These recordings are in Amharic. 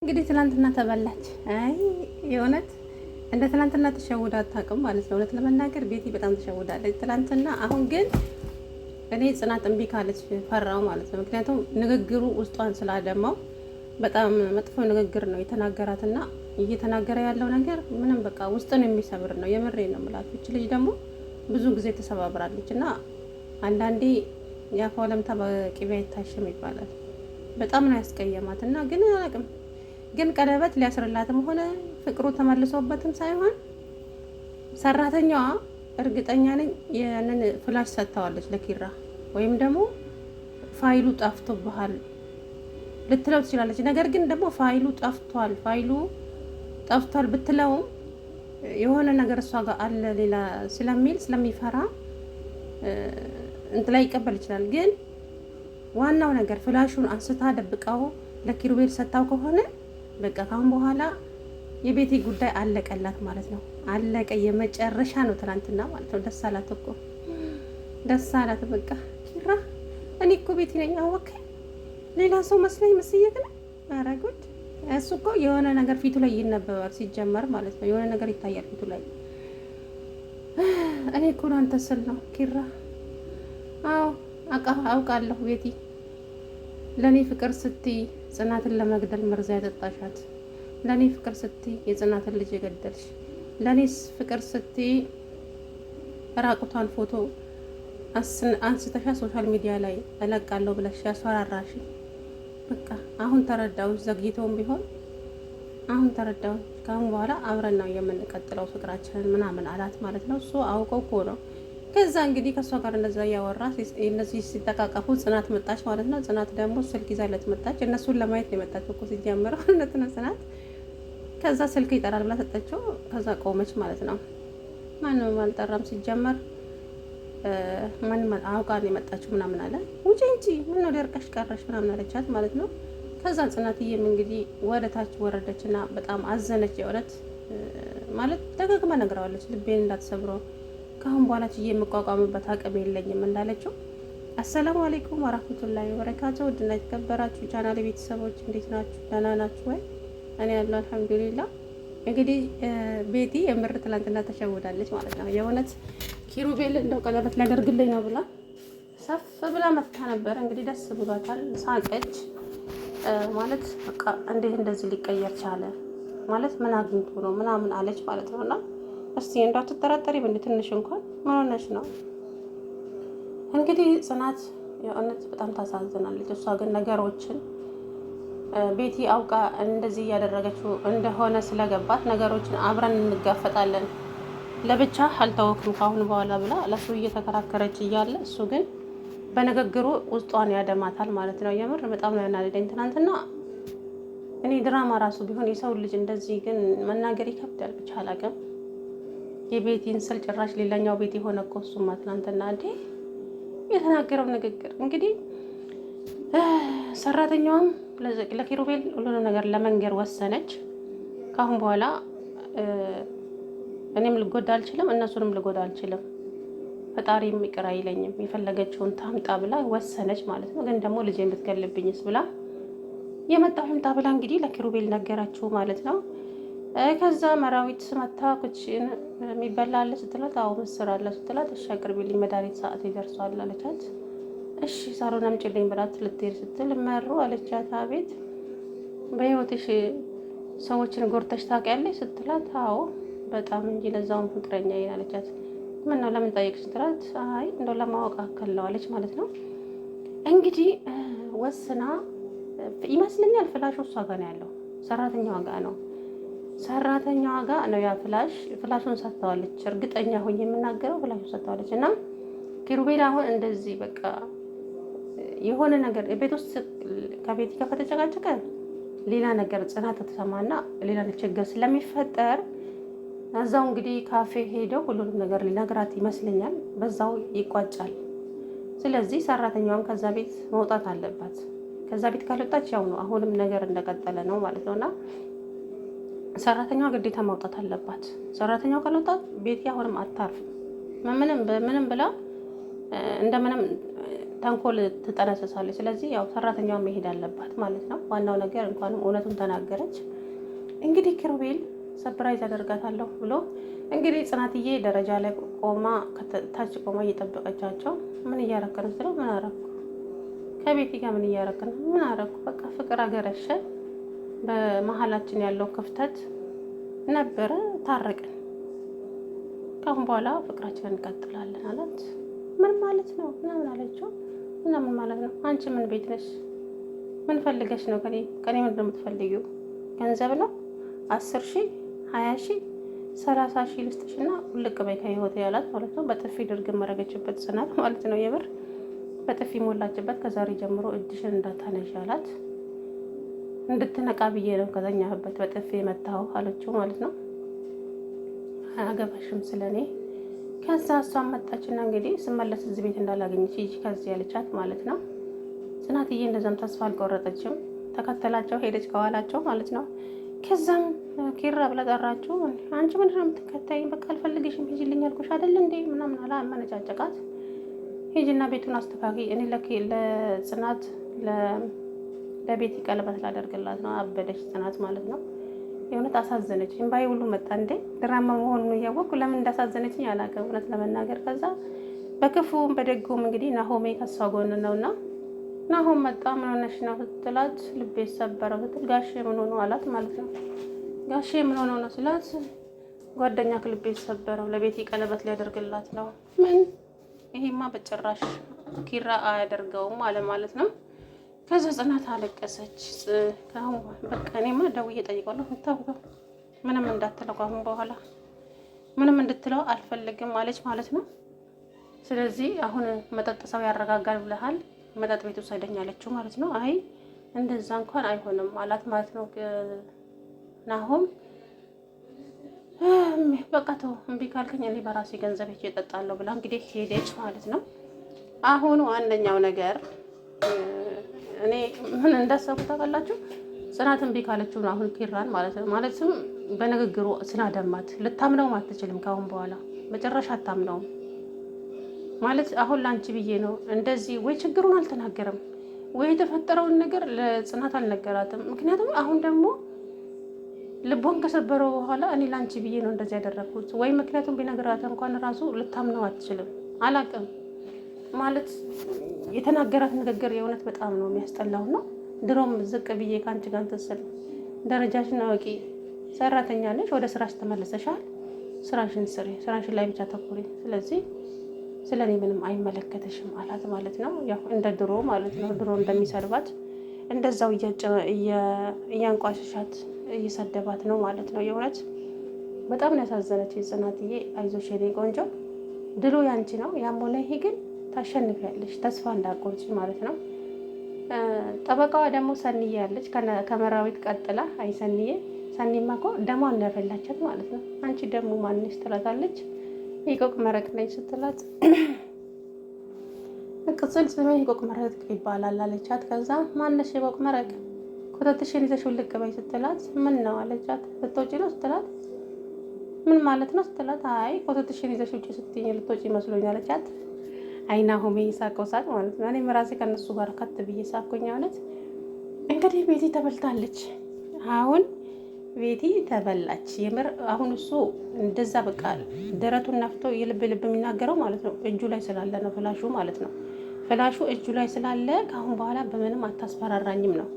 እንግዲህ ትናንትና ተበላች። አይ የእውነት እንደ ትናንትና ተሸውዳ አታውቅም ማለት ነው። እውነት ለመናገር ቤቲ በጣም ተሸውዳለች ትናንትና። አሁን ግን እኔ ጽናት እምቢ ካለች ፈራው ማለት ነው። ምክንያቱም ንግግሩ ውስጧን ስላደማው በጣም መጥፎ ንግግር ነው የተናገራትና እየተናገረ ያለው ነገር ምንም በቃ ውስጥን የሚሰብር ነው። የምሬ ነው የምላችሁ። እች ልጅ ደግሞ ብዙ ጊዜ ተሰባብራለች እና አንዳንዴ የአፏ ለምታ በቅቤ አይታሽም ይባላል። በጣም ነው ያስቀየማት እና ግን አላውቅም ግን ቀለበት ሊያስርላትም ሆነ ፍቅሩ ተመልሶበትም ሳይሆን ሰራተኛዋ እርግጠኛ ነኝ ያንን ፍላሽ ሰጥታዋለች ለኪራ፣ ወይም ደግሞ ፋይሉ ጠፍቶብሃል ልትለው ትችላለች። ነገር ግን ደግሞ ፋይሉ ጠፍቷል ብትለውም የሆነ ነገር እሷ ጋር አለ ሌላ ስለሚፈራ እንት ላይ ይቀበል ይችላል። ግን ዋናው ነገር ፍላሹን አንስታ ደብቃው ለኪሩቤል ሰጥታው ከሆነ በቃ ካሁን በኋላ የቤቲ ጉዳይ አለቀላት ማለት ነው። አለቀ፣ የመጨረሻ ነው ትናንትና ማለት ነው። ደስ አላት እኮ ደስ አላት። በቃ ኪራ እኔ እኮ ቤቲ ነኝ አወከ ሌላ ሰው መስለኝ መስየት ነው። ኧረ ጉድ! እሱ እኮ የሆነ ነገር ፊቱ ላይ ይነበባል ሲጀመር ማለት ነው። የሆነ ነገር ይታያል ፊቱ ላይ። እኔ እኮ አንተ ስል ነው ኪራ። አዎ አውቃለሁ ቤቲ፣ ለኔ ፍቅር ስትይ ጽናትን ለመግደል መርዛ ያጠጣሻት፣ ለኔ ፍቅር ስትይ የጽናትን ልጅ የገደልሽ፣ ለኔስ ፍቅር ስትይ ራቁቷን ፎቶ አንስተሻ ሶሻል ሚዲያ ላይ እለቃለሁ ብለሽ ያስፈራራሽ። በቃ አሁን ተረዳው፣ ዘግይተውም ቢሆን አሁን ተረዳው። ከአሁን በኋላ አብረን ነው የምንቀጥለው ፍቅራችንን ምናምን አላት ማለት ነው። እሱ አውቀው እኮ ነው። ከዛ እንግዲህ ከእሷ ጋር እንደዛ እያወራ እነዚህ ሲጠቃቀፉ ጽናት መጣች ማለት ነው። ጽናት ደግሞ ስልክ ይዛለት መጣች። እነሱን ለማየት ነው የመጣች እኮ ሲጀምረው እውነት ነው ጽናት። ከዛ ስልክ ይጠራል ብላ ሰጠችው። ከዛ ቆመች ማለት ነው። ማንም አልጠራም ሲጀመር። ማንም አውቃ ነው የመጣችው ምናምን አለ። ውጪ እንጂ ምን ነው ደርቀሽ ቀረሽ ምናምን አለቻት ማለት ነው። ከዛ ጽናትዬም እንግዲህ ወደ ታች ወረደችና በጣም አዘነች። የእውነት ማለት ደጋግማ ነግረዋለች፣ ልቤን እንዳትሰብረው ካሁን በኋላ ችዬ የምቋቋምበት አቅም የለኝም እንዳለችው። አሰላሙ አለይኩም ወራህመቱላሂ ወበረካቱ። ውድና የተከበራችሁ ቻናል ቤተሰቦች እንዴት ናችሁ? ደህና ናችሁ ወይ? እኔ ያለው አልሐምዱሊላህ። እንግዲህ ቤቲ የምር ትላንትና ተሸውዳለች ማለት ነው። የእውነት ኪሩቤል እንደው ቀለበት ሊያደርግልኝ ነው ብላ ሰፍ ብላ መጥታ ነበር። እንግዲህ ደስ ብሏታል፣ ሳቀች ማለት በቃ እንዴት እንደዚህ ሊቀየር ቻለ ማለት ምን አግኝቶ ነው ምናምን አለች ማለት ነውና እስቲ እንዳትጠራጠሪ በእንደ ትንሽ እንኳን ምን ሆነሽ ነው? እንግዲህ ጽናት የእውነት በጣም ታሳዝናለች። እሷ ግን ነገሮችን ቤቲ አውቃ እንደዚህ እያደረገችው እንደሆነ ስለገባት ነገሮችን አብረን እንጋፈጣለን፣ ለብቻ አልተወክም ካሁን በኋላ ብላ ለሱ እየተከራከረች እያለ እሱ ግን በንግግሩ ውስጧን ያደማታል ማለት ነው። የምር በጣም ነው ያናደደኝ ትናንትና። እኔ ድራማ ራሱ ቢሆን የሰው ልጅ እንደዚህ ግን መናገር ይከብዳል። ብቻ አላውቅም። የቤቲን ስል ጭራሽ ሌላኛው ቤት የሆነ እኮ እሱማ ትናንትና እንዴ የተናገረው ንግግር። እንግዲህ ሰራተኛዋም ለኪሩቤል ሁሉንም ነገር ለመንገር ወሰነች። ካሁን በኋላ እኔም ልጎዳ አልችልም፣ እነሱንም ልጎዳ አልችልም፣ ፈጣሪም ይቅር አይለኝም፣ የፈለገችውን ታምጣ ብላ ወሰነች ማለት ነው። ግን ደግሞ ልጄን ብትገልብኝስ ብላ የመጣው ይምጣ ብላ እንግዲህ ለኪሩቤል ነገራችሁ ማለት ነው። ከዛ መራዊት መታ ኩችን የሚበላ አለ ስትላት፣ አዎ ምስር አለ ስትላት፣ እሺ አቅርቢልኝ መድኃኒት ሰዓት ይደርሷል አለቻት። እሺ ሳሮን አምጪልኝ ብላት ልትሄድ ስትል መሩ አለቻት። አቤት በህይወትሽ ሰዎችን ጎርተሽ ታውቂያለሽ ስትላት፣ አዎ በጣም እንጂ ለዛውም ፍቅረኛ ይሄን አለቻት። ምን ነው ለምን ጠየቅሽ ስትላት፣ አይ እንደው ለማወቅ አከል ነው አለች ማለት ነው። እንግዲህ ወስና ይመስለኛል ፍላሹ እሷ ጋር ነው ያለው፣ ሰራተኛዋ ጋር ነው ሰራተኛዋ ጋር ነው ያ ፍላሹን ሰጥተዋለች። እርግጠኛ ሆኜ የምናገረው ፍላሹን ሰጥተዋለች። እና ኪሩቤል አሁን እንደዚህ በቃ የሆነ ነገር ቤት ውስጥ ከቤት ከተጨቃጨቀ ሌላ ነገር ጽናት ተሰማና ሌላ ችግር ስለሚፈጠር እዛው እንግዲህ ካፌ ሄደው ሁሉንም ነገር ሊነግራት ይመስለኛል። በዛው ይቋጫል። ስለዚህ ሰራተኛዋም ከዛ ቤት መውጣት አለባት። ከዛ ቤት ካልወጣች ያው ነው አሁንም ነገር እንደቀጠለ ነው ማለት ነውና ሰራተኛዋ ግዴታ ማውጣት አለባት። ሰራተኛዋ ካልወጣት ቤቲ አሁንም አታርፍም። ምንም ብላ እንደምንም ተንኮል ትጠነስሳለች። ስለዚህ ያው ሰራተኛዋ መሄድ አለባት ማለት ነው። ዋናው ነገር እንኳንም እውነቱን ተናገረች። እንግዲህ ኪሩቤል ሰፕራይዝ አደርጋታለሁ ብሎ እንግዲህ ጽናትዬ ደረጃ ላይ ቆማ ታች ቆማ እየጠበቀቻቸው ምን እያረክ ነው ስለው ምን አረኩ ከቤቲ ጋር ምን እያረክ ነው ምን አረኩ በቃ ፍቅር አገረሸ በመሀላችን ያለው ክፍተት ነበረ ታረቅን ከአሁን በኋላ ፍቅራችንን እንቀጥላለን አላት። ምን ማለት ነው ምናምን አለችው። እና ምን ማለት ነው አንቺ ምን ቤት ነሽ ምን ፈልገሽ ነው ከኔ ምንድን ነው የምትፈልጊው ገንዘብ ነው 10,000 20,000 30,000 ልስጥሽና ውልቅ በይ ከህይወቴ ያላት ማለት ነው። በጥፊ ድርግም መረገችበት ጽናት ማለት ነው። የምር በጥፊ ሞላችበት። ከዛሬ ጀምሮ እጅሽን እንዳታነሺ አላት። እንድትነቃ ብዬ ነው ከተኛህበት በጥፊ የመታው አለችው ማለት ነው። አያገባሽም ስለኔ። ከዛ እሷን መጣችና እንግዲህ ስመለስ እዚህ ቤት እንዳላገኘች ሂጂ ከዚህ ያለቻት ማለት ነው። ጽናትዬ እንደዛም ተስፋ አልቆረጠችም። ተከተላቸው ሄደች ከኋላቸው ማለት ነው። ከዛም ኪራ ብላ ጠራችው። አንቺ ምንድን ነው የምትከታይኝ? በቃ አልፈልግሽም ሂጂልኝ አልኩሽ አይደል እንዴ ምናምን አላ አመነጫጨቃት። ሂጂና ቤቱን አስተካኪ እኔ ለጽናት ለቤቲ ቀለበት ላደርግላት ነው። አበደች ጽናት ማለት ነው። የእውነት አሳዘነች። እምባዬ ሁሉ መጣ። እንዴ ድራማ መሆኑን እያወቅኩ ለምን እንዳሳዘነችኝ አላውቅም እውነት ለመናገር። ከዛ በክፉም በደጉም እንግዲህ ናሆሜ ከሷ ጎን ነውና ናሆም መጣ። ምን ሆነሽ ነው ስትላት ልቤ ሰበረው ስትል ጋሼ ምን ሆኖ አላት ማለት ነው። ጋሼ ምን ሆኖ ነው ስላት ጓደኛ ልቤ ሰበረው ለቤቲ ቀለበት ሊያደርግላት ነው። ምን ይሄማ በጭራሽ ኪራ አያደርገውም አለ ማለት ነው። ከዛ ጽናት አለቀሰች። በቃ እኔማ ደውዬ እጠይቀዋለሁ የምታውቀው ምንም እንዳትለው አሁን በኋላ ምንም እንድትለው አልፈልግም አለች ማለት ነው። ስለዚህ አሁን መጠጥ ሰው ያረጋጋል ብለሃል መጠጥ ቤት ውሰደኝ አለችው ማለት ነው። አይ እንደዛ እንኳን አይሆንም አላት ማለት ነው። ናሆም በቃ ተው እምቢ ካልከኝ እኔ በራሴ ገንዘብ ሄጄ እጠጣለሁ ብላ እንግዲህ ሄደች ማለት ነው። አሁን ዋነኛው ነገር እኔ ምን እንዳሰብኩ ታውቃላችሁ? ጽናት እምቢ ካለችው ነው አሁን ኪራን ማለት ነው። ማለትም በንግግሩ ስላደማት ልታምነውም አትችልም። ካሁን በኋላ መጨረሻ አታምነውም ማለት አሁን ላንቺ ብዬ ነው እንደዚህ ወይ ችግሩን አልተናገረም ወይ የተፈጠረውን ነገር ለጽናት አልነገራትም። ምክንያቱም አሁን ደግሞ ልቧን ከሰበረው በኋላ እኔ ላንቺ ብዬ ነው እንደዚህ ያደረኩት ወይ ምክንያቱም ቢነግራት እንኳን ራሱ ልታምነው አትችልም። አላውቅም ማለት የተናገራት ንግግር የእውነት በጣም ነው የሚያስጠላው ነው። ድሮም ዝቅ ብዬ ከአንቺ ጋር ተሰል ደረጃሽን አወቂ፣ ሰራተኛ ነሽ፣ ወደ ስራሽ ተመለሰሻል፣ ስራሽን ስሪ፣ ስራሽን ላይ ብቻ ተኩሪ፣ ስለዚህ ስለ እኔ ምንም አይመለከተሽም አላት ማለት ነው። ያው እንደ ድሮ ማለት ነው። ድሮ እንደሚሰድባት እንደዛው እያንቋሸሻት እየሰደባት ነው ማለት ነው። የእውነት በጣም ነው ያሳዘነች ጽናትዬ። አይዞሽ የኔ ቆንጆ ድሎ ያንቺ ነው። ያም ሆነ ይሄ ግን ታሸንፊያለሽ፣ ተስፋ እንዳቆርጪ ማለት ነው። ጠበቃዋ ደግሞ ሰንዬ ያለች ከመራዊት ቀጥላ። አይ ሰኒማ እኮ ደሟን ነው ያፈላቻት ማለት ነው። አንቺ ደግሞ ማንሽ ትላታለች። የቆቅ መረቅ ነኝ ስትላት ቅጽል ስሜ የቆቅ መረቅ ይባላል አለቻት። ከዛ ማነሽ የቆቅ መረቅ ኮተትሽን ይዘሽ ውልቅ በይ ስትላት ምን ነው አለቻት። ልትወጪ ነው ስትላት ምን ማለት ነው ስትላት አይ ኮተትሽን ይዘሽ ውጪ ስትይኝ ልትወጪ መስሎኝ አለቻት። አይና ሆሜ ሳቀው ሳቅ ማለት ነው። እኔም ራሴ ከነሱ ጋር ከት ብዬ ሳቆኝ ማለት እንግዲህ ቤቲ ተበልታለች። አሁን ቤቲ ተበላች የምር። አሁን እሱ እንደዛ በቃ ደረቱን ነፍቶ የልብ የሚናገረው ማለት ነው እጁ ላይ ስላለ ነው ፍላሹ ማለት ነው። ፍላሹ እጁ ላይ ስላለ ከአሁን በኋላ በምንም አታስፈራራኝም ነው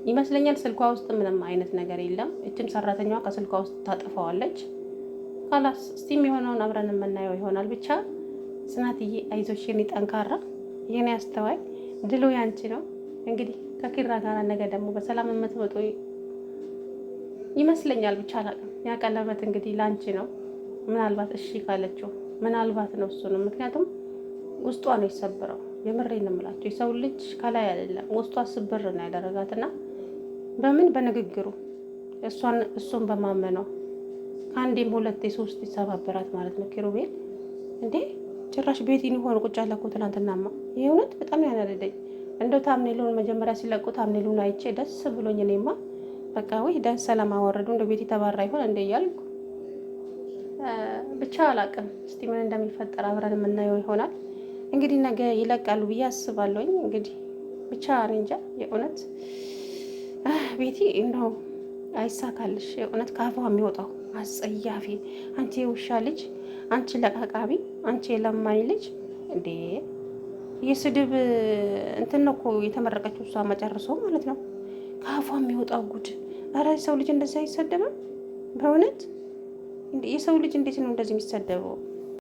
ይመስለኛል። ስልኳ ውስጥ ምንም አይነት ነገር የለም። እችም ሰራተኛዋ ከስልኳ ውስጥ ታጠፋዋለች። ካላስ እስቲም የሆነውን አብረን የምናየው ይሆናል። ብቻ ጽናትዬ አይዞሽ የኔ ጠንካራ የኔ አስተዋይ ድሎ ያንቺ ነው። እንግዲህ ከኪራ ጋር ነገ ደግሞ በሰላም የምትወጡ ይመስለኛል። ብቻ አላውቅም። ያ ቀለበት እንግዲህ ላንቺ ነው። ምናልባት እሺ ካለችው ምናልባት ነው እሱ ነው። ምክንያቱም ውስጧ ነው የሰበረው። የምሬን ነው የምላቸው። የሰው ልጅ ከላይ አይደለም ውስጧ ስብር ነው ያደረጋትና በምን በንግግሩ እሱን በማመኗ ከአንዴም ሁለቴ ሶስት ይሰባበራት ማለት ነው። ኪሩቤል እንዴ ጭራሽ ቤቲን ሆኖ ቁጭ አለ እኮ ትናንትናማ። የእውነት በጣም ያናደደኝ እንደው ታምኔሉን መጀመሪያ ሲለቁ ታምኔሉን አይቼ ደስ ብሎኝ እኔማ በቃ ወይ ደስ ሰላም አወረዱ እንደ ቤቲ ተባራ ይሆን እንደ እያልኩ ብቻ አላውቅም። እስቲ ምን እንደሚፈጠር አብረን የምናየው ይሆናል። እንግዲህ ነገ ይለቃሉ ብዬ አስባለሁኝ። እንግዲህ ብቻ እንጃ የእውነት ቤቲ እንደው አይሳካልሽ። የእውነት ከአፏ የሚወጣው አጸያፊ አንቺ የውሻ ልጅ፣ አንቺ ለቃቃቢ፣ አንቺ የለማኝ ልጅ እንዴ! የስድብ እንትን ነው እኮ የተመረቀችው እሷ መጨርሶ ማለት ነው። ከአፏ የሚወጣው ጉድ! ኧረ ሰው ልጅ እንደዚህ አይሰደብም በእውነት። የሰው ልጅ እንዴት ነው እንደዚህ የሚሰደበው?